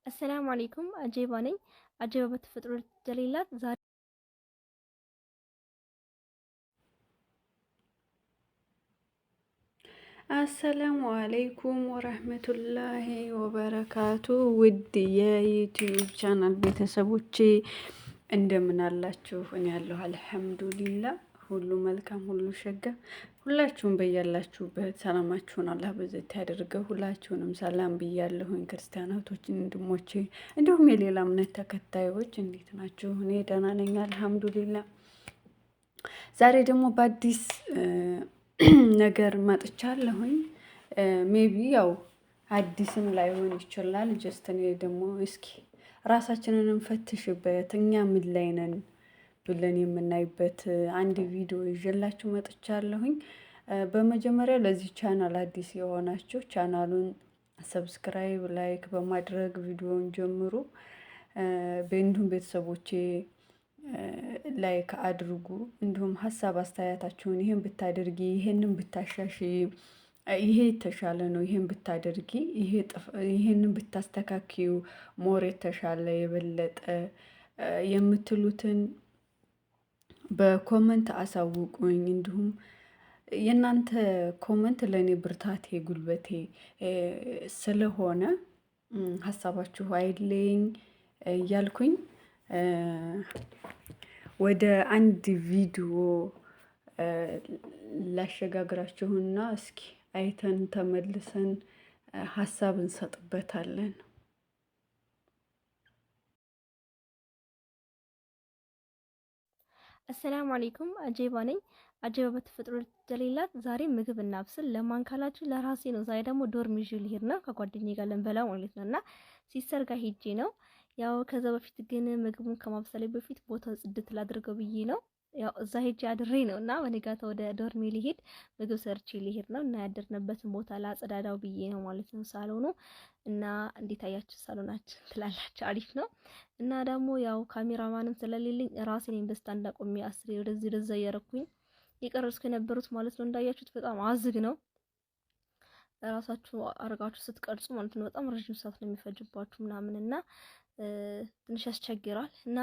አሰላሙ አለይኩም አጀባ ነኝ። አጀባ በተፈጥሮ ጀሌላት ዛሬ አሰላሙ አለይኩም ወረህመቱላሂ ወበረካቱ። ውድ የዩቲዩብ ቻናል ቤተሰቦቼ እንደምን አላችሁ? እኔ ያለሁ አልሐምዱሊላ፣ ሁሉ መልካም፣ ሁሉ ሸጋ። ሁላችሁም በያላችሁበት ሰላማችሁን አላህ በዘት ያደርገው። ሁላችሁንም ሰላም ብያለሁኝ፣ ክርስቲያናቶች ወንድሞቼ፣ እንዲሁም የሌላ እምነት ተከታዮች እንዴት ናችሁ? እኔ ደህና ነኝ አልሐምዱሊላ። ዛሬ ደግሞ በአዲስ ነገር መጥቻለሁኝ። ሜቢ ያው አዲስም ላይሆን ይችላል። ጀስት እኔ ደግሞ እስኪ ራሳችንን እንፈትሽበት፣ እኛ ምን ላይ ነን ብለን የምናይበት አንድ ቪዲዮ ይዤላችሁ መጥቻለሁኝ። በመጀመሪያ ለዚህ ቻናል አዲስ የሆናችሁ ቻናሉን ሰብስክራይብ፣ ላይክ በማድረግ ቪዲዮውን ጀምሩ። እንዲሁም ቤተሰቦቼ ላይክ አድርጉ። እንዲሁም ሀሳብ አስተያየታችሁን ይሄን ብታደርጊ፣ ይሄንን ብታሻሺ፣ ይሄ የተሻለ ነው፣ ይሄን ብታደርጊ፣ ይሄንን ብታስተካክዩ ሞር የተሻለ የበለጠ የምትሉትን በኮመንት አሳውቁኝ። እንዲሁም የእናንተ ኮመንት ለእኔ ብርታቴ ጉልበቴ ስለሆነ ሀሳባችሁ አይለኝ እያልኩኝ ወደ አንድ ቪዲዮ ላሸጋግራችሁና እስኪ አይተን ተመልሰን ሀሳብ እንሰጥበታለን። አሰላሙ አለይኩም አጀባ ነኝ። አጀባ በተፈጥሮ ጀሌላት ዛሬ ምግብ እናብስል። ለማን ካላችሁ ለራሴ ነው። ዛሬ ደግሞ ዶርም ይዤ ልሄድ ነው ከጓደኛዬ ጋር ልንበላ ማለት ነው። እና ሲስተር ጋር ሄጄ ነው። ያው ከዛ በፊት ግን ምግቡን ከማብሰሌ በፊት ቦታው ጽድት ላድርገው ብዬ ነው። ያው እዛ ሄጄ አድሬ ነው እና በነጋታው ወደ ዶርሜ ሊሄድ ምግብ ሰርቼ ሊሄድ ነው እና ያደርንበትን ቦታ ላጸዳዳው ብዬ ነው ማለት ነው። ሳሎኑ እና እንዴት አያችሁ ሳሎናችን ትላላችሁ? አሪፍ ነው። እና ደግሞ ያው ካሜራማንም ስለሌለኝ ራሴ ነኝ በስታንድ አቆሜ አስሬ ወደዚህ ወደዛ እያረኩኝ የቀረጽኩ የነበሩት ማለት ነው። እንዳያችሁት በጣም አዝግ ነው። ራሳችሁ አርጋችሁ ስትቀርጹ ማለት ነው በጣም ረጅም ሰዓት ነው የሚፈጅባችሁ ምናምን እና ትንሽ ያስቸግራል እና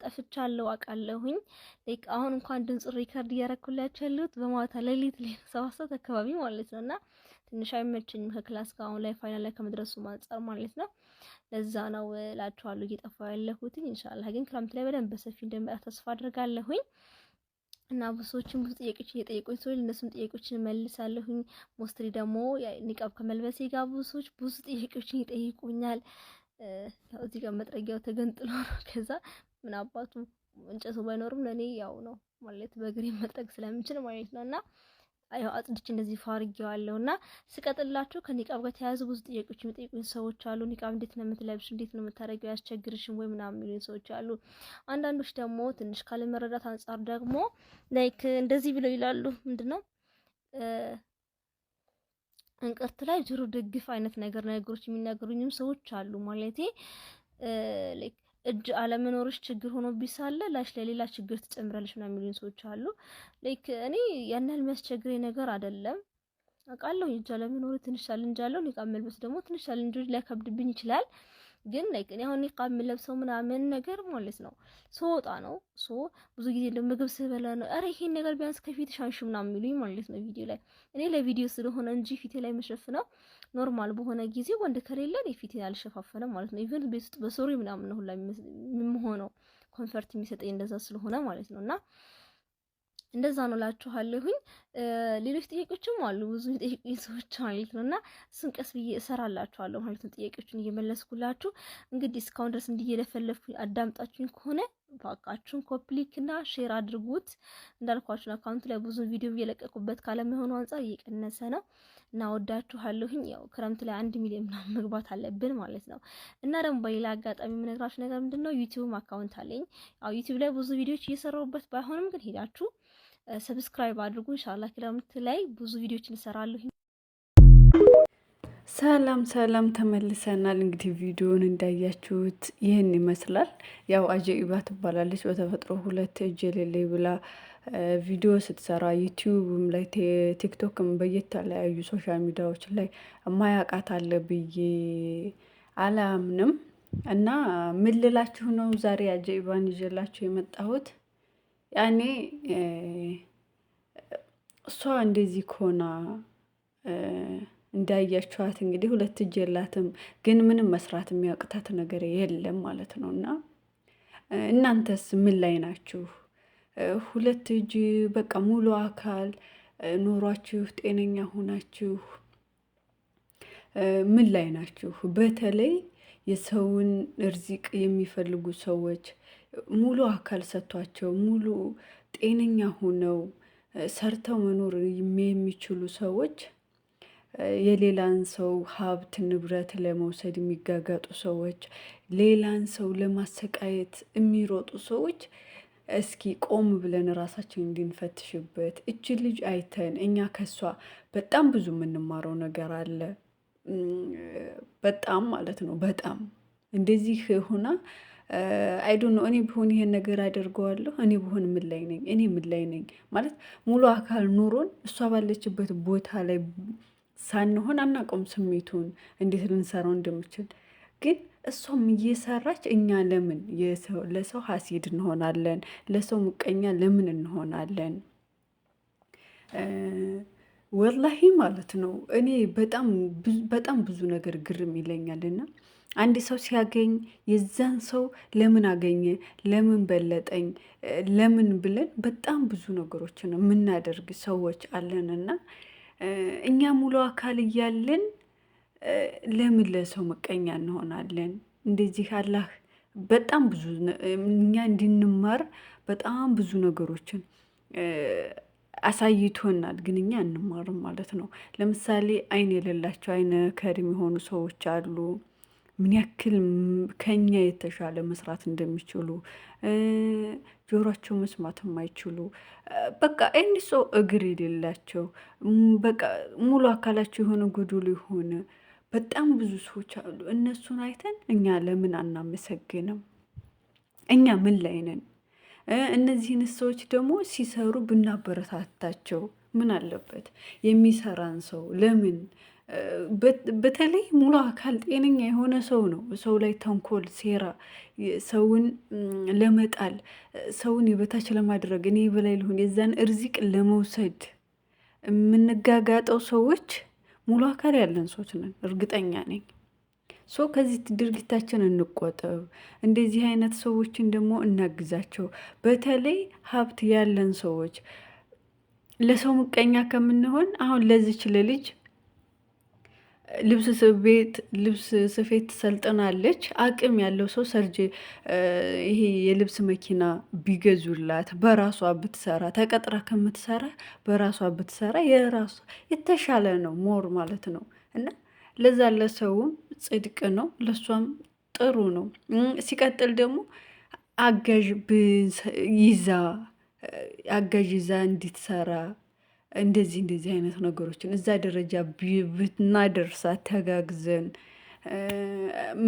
ጠፍቻለሁ አውቃለሁኝ። ላይክ አሁን እንኳን ድምጽ ሪከርድ እያረኩላችሁ ያለሁት በማታ ሌሊት ላይ 7 ሰዓት አካባቢ ማለት ነውና ትንሽ አይመችኝም ከክላስ ጋር አሁን ላይ ፋይናል ላይ ከመድረሱ አንፃር ማለት ነው። ለዛ ነው እላችኋለሁ እየጠፋሁ ያለሁት። ኢንሻአላህ ግን ክረምት ላይ በደንብ በሰፊ እንደምጣ ተስፋ አድርጋለሁኝ። እና ብዙዎችን ብዙ ጥያቄዎች እየጠየቁኝ ሰው እነሱን ጥያቄዎችን መልሳለሁኝ። ሞስትሊ ደግሞ ኒቃብ ከመልበሴ ጋር ብዙ ሰዎች ብዙ ጥያቄዎችን ይጠይቁኛል። ያው እዚህ ጋር መጥረጊያው ተገንጥሎ ነው። ከዛ ምን አባቱ እንጨቱ ባይኖርም ለኔ ያው ነው ማለት በእግሬ መጥረግ ስለምችል ማለት ነውና ያው አጽድቼ እንደዚህ ፋርጌዋለሁና ስቀጥላችሁ ከኒቃብ ጋር ተያያዙ ብዙ ጥያቄዎች የሚጠይቁኝ ሰዎች አሉ። ኒቃብ እንዴት ነው የምትለብሽ? እንዴት ነው የምታረጊው? ያስቸግርሽም ወይ ምናምን የሚሉኝ ሰዎች አሉ። አንዳንዶች ደግሞ ትንሽ ካለመረዳት አንፃር ደግሞ ላይክ እንደዚህ ብለው ይላሉ። ምንድነው እንቅርት ላይ ጆሮ ደግፍ አይነት ነገሮች የሚናገሩኝም ሰዎች አሉ። ማለቴ ላይክ እጅ አለመኖርሽ ችግር ሆኖ ቢሳለ ላሽ ለሌላ ችግር ትጨምራለሽ ምናምን የሚሉኝ ሰዎች አሉ። ላይክ እኔ ያን ያህል የሚያስቸግረኝ ነገር አይደለም። አውቃለሁ እጅ አለመኖር ትንሽ ቻሌንጅ አለው። ኒቃብ መልበስ ደግሞ ትንሽ ቻሌንጆች ሊያከብድብኝ ይችላል። ግን ላይክ እኔ አሁን ኒቃብ የምለብሰው ምናምን ነገር ማለት ነው ስወጣ ነው። ብዙ ጊዜ ምግብ ስበላ ነው አረ ይሄን ነገር ቢያንስ ከፊት ሻንሽ ምናምን የሚሉኝ ማለት ነው ቪዲዮ ላይ። እኔ ለቪዲዮ ስለሆነ እንጂ ፊቴ ላይ መሸፍነው ኖርማል በሆነ ጊዜ ወንድ ከሌለ እኔ ፊቴ አልሸፋፈንም ማለት ነው። ኢቭን ቤት ውስጥ በሶሪ ምናምን ነው ሁላ የምሆነው ኮንፈርት የሚሰጠኝ እንደዛ ስለሆነ ማለት ነውና እንደዛ ነው እላችኋለሁኝ። ሌሎች ጥያቄዎችም አሉ ብዙ ጥያቄ ሰዎች ማለት ነውና እሱን ቀስ ብዬ እሰራላችኋለሁ ማለት ነው። ጥያቄዎችን እየመለስኩላችሁ እንግዲህ እስካሁን ድረስ እንዲየለፈለፍኩኝ አዳምጣችሁኝ ከሆነ ባካችሁን ኮፕሊክ እና ሼር አድርጉት። እንዳልኳችሁ አካውንት ላይ ብዙ ቪዲዮ እየለቀቁበት ካለመሆኑ አንፃር እየቀነሰ ነው እና ወዳችኋለሁኝ። ያው ክረምት ላይ 1 ሚሊዮን ምናምን መግባት አለብን ማለት ነው። እና ደግሞ በሌላ አጋጣሚ የምነግራችሁ ነገር ምንድነው ዩቲዩብ አካውንት አለኝ። ያው ዩቲዩብ ላይ ብዙ ቪዲዮዎች እየሰራሁበት ባይሆንም ግን ሄዳችሁ ሰብስክራይብ አድርጉ። ኢንሻአላህ ክረምት ላይ ብዙ ቪዲዮዎችን እሰራለሁ። ሰላም ሰላም፣ ተመልሰናል። እንግዲህ ቪዲዮውን እንዳያችሁት ይህን ይመስላል። ያው አጀኢባ ትባላለች በተፈጥሮ 2 እጅ የሌለኝ ብላ ቪዲዮ ስትሰራ ዩቲዩብም ላይ ቲክቶክም በየተለያዩ ሶሻል ሚዲያዎች ላይ ማያውቃት አለ ብዬ አላምንም። እና ምን ልላችሁ ነው ዛሬ አጀይባን ይዤላችሁ የመጣሁት ያኔ እሷ እንደዚህ ከሆና እንዳያችኋት እንግዲህ ሁለት እጅ የላትም፣ ግን ምንም መስራት የሚያቅታት ነገር የለም ማለት ነው። እና እናንተስ ምን ላይ ናችሁ? ሁለት እጅ በቃ ሙሉ አካል ኖሯችሁ ጤነኛ ሆናችሁ ምን ላይ ናችሁ? በተለይ የሰውን እርዚቅ የሚፈልጉ ሰዎች ሙሉ አካል ሰጥቷቸው ሙሉ ጤነኛ ሆነው ሰርተው መኖር የሚችሉ ሰዎች የሌላን ሰው ሀብት ንብረት ለመውሰድ የሚጋጋጡ ሰዎች፣ ሌላን ሰው ለማሰቃየት የሚሮጡ ሰዎች እስኪ ቆም ብለን ራሳችን እንድንፈትሽበት። እች ልጅ አይተን እኛ ከሷ በጣም ብዙ የምንማረው ነገር አለ። በጣም ማለት ነው። በጣም እንደዚህ ሆና አይዶን ነው። እኔ ብሆን ይሄን ነገር አደርገዋለሁ። እኔ ብሆን ምን ላይ ነኝ? እኔ ምን ላይ ነኝ ማለት ሙሉ አካል ኑሮን እሷ ባለችበት ቦታ ላይ ሳንሆን አናውቀውም ስሜቱን እንዴት ልንሰራው እንደምችል። ግን እሷም እየሰራች እኛ ለምን ለሰው ሀሲድ እንሆናለን? ለሰው ምቀኛ ለምን እንሆናለን? ወላሂ ማለት ነው። እኔ በጣም ብዙ ነገር ግርም ይለኛልና አንድ ሰው ሲያገኝ የዛን ሰው ለምን አገኘ፣ ለምን በለጠኝ፣ ለምን ብለን በጣም ብዙ ነገሮችን የምናደርግ ሰዎች አለንና እኛ ሙሉ አካል እያለን ለምን ለሰው ምቀኛ እንሆናለን? እንደዚህ አላህ በጣም ብዙ እኛ እንድንማር በጣም ብዙ ነገሮችን አሳይቶናል፣ ግን እኛ እንማርም ማለት ነው። ለምሳሌ አይን የሌላቸው አይነ ከሪም የሆኑ ሰዎች አሉ። ምን ያክል ከኛ የተሻለ መስራት እንደሚችሉ፣ ጆሯቸው መስማት የማይችሉ በቃ እኒ ሰው እግር የሌላቸው በቃ ሙሉ አካላቸው የሆነ ጎዶሎ የሆነ በጣም ብዙ ሰዎች አሉ። እነሱን አይተን እኛ ለምን አናመሰግንም? እኛ ምን ላይ ነን? እነዚህን ሰዎች ደግሞ ሲሰሩ ብናበረታታቸው ምን አለበት? የሚሰራን ሰው ለምን በተለይ ሙሉ አካል ጤነኛ የሆነ ሰው ነው ሰው ላይ ተንኮል፣ ሴራ፣ ሰውን ለመጣል፣ ሰውን የበታች ለማድረግ፣ እኔ በላይ ልሆን የዛን እርዚቅ ለመውሰድ የምንጋጋጠው ሰዎች ሙሉ አካል ያለን ሰዎች ነን፣ እርግጠኛ ነኝ። ከዚህ ድርጊታችን እንቆጠብ። እንደዚህ አይነት ሰዎችን ደግሞ እናግዛቸው። በተለይ ሀብት ያለን ሰዎች ለሰው ምቀኛ ከምንሆን አሁን ለዚች ለልጅ ልብስ ስፌት ሰልጥናለች። አቅም ያለው ሰው ይሄ የልብስ መኪና ቢገዙላት በራሷ ብትሰራ ተቀጥራ ከምትሰራ በራሷ ብትሰራ የራሷ የተሻለ ነው ሞር ማለት ነው። እና ለዛ ለሰውም ጽድቅ ነው፣ ለሷም ጥሩ ነው። ሲቀጥል ደግሞ አጋዥ ይዛ እንድትሰራ እንደዚህ አይነት ነገሮችን እዛ ደረጃ ብናደርሳት ተጋግዘን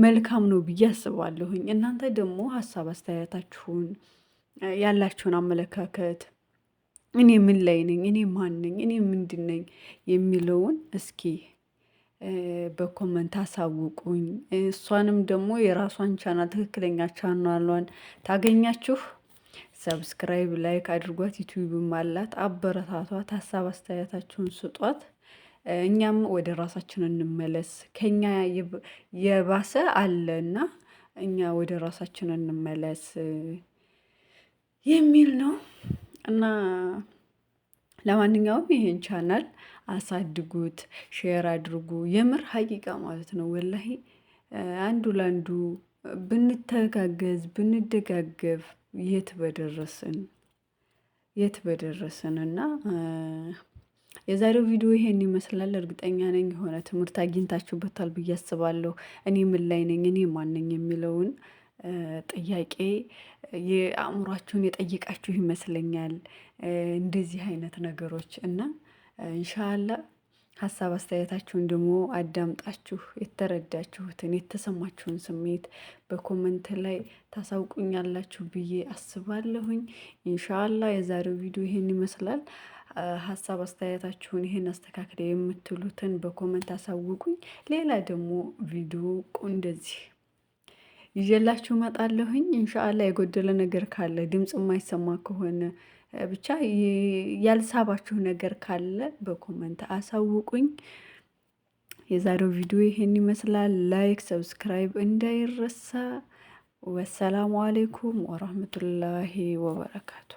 መልካም ነው ብዬ አስባለሁኝ። እናንተ ደግሞ ሀሳብ አስተያየታችሁን ያላችሁን አመለካከት እኔ ምን ላይ ነኝ፣ እኔ ማን ነኝ፣ እኔ ምንድን ነኝ የሚለውን እስኪ በኮመንት አሳውቁኝ። እሷንም ደግሞ የራሷን ቻናል ትክክለኛ ቻናሏን ታገኛችሁ ሰብስክራይብ ላይክ አድርጓት። ዩቲዩብም አላት፣ አበረታቷት፣ ሀሳብ አስተያየታችሁን ስጧት። እኛም ወደ ራሳችን እንመለስ። ከኛ የባሰ አለና እኛ ወደ ራሳችን እንመለስ የሚል ነው እና ለማንኛውም ይሄን ቻናል አሳድጉት፣ ሼር አድርጉ። የምር ሀቂቃ ማለት ነው ወላሂ አንዱ ለአንዱ ብንተጋገዝ ብንደጋገፍ የት በደረስን እና የዛሬው ቪዲዮ ይሄን ይመስላል። እርግጠኛ ነኝ የሆነ ትምህርት አግኝታችሁበታል ብዬ አስባለሁ። እኔ ምን ላይ ነኝ፣ እኔ ማን ነኝ የሚለውን ጥያቄ የአእምሯችሁን የጠየቃችሁ ይመስለኛል። እንደዚህ አይነት ነገሮች እና ኢንሻአላህ ሀሳብ አስተያየታችሁን ደግሞ አዳምጣችሁ የተረዳችሁትን የተሰማችሁን ስሜት በኮመንት ላይ ታሳውቁኛላችሁ ብዬ አስባለሁኝ። ኢንሻአላህ የዛሬው ቪዲዮ ይሄን ይመስላል። ሀሳብ አስተያየታችሁን ይሄን አስተካክለ የምትሉትን በኮመንት አሳውቁኝ። ሌላ ደግሞ ቪዲዮ እንደዚህ ይዤላችሁ እመጣለሁኝ። ኢንሻአላህ የጎደለ ነገር ካለ ድምጽ የማይሰማ ከሆነ ብቻ ያልሳባችሁ ነገር ካለ በኮመንት አሳውቁኝ። የዛሬው ቪዲዮ ይሄን ይመስላል። ላይክ ሰብስክራይብ እንዳይረሳ። ወሰላሙ አሌይኩም ወራህመቱላሂ ወበረካቱ።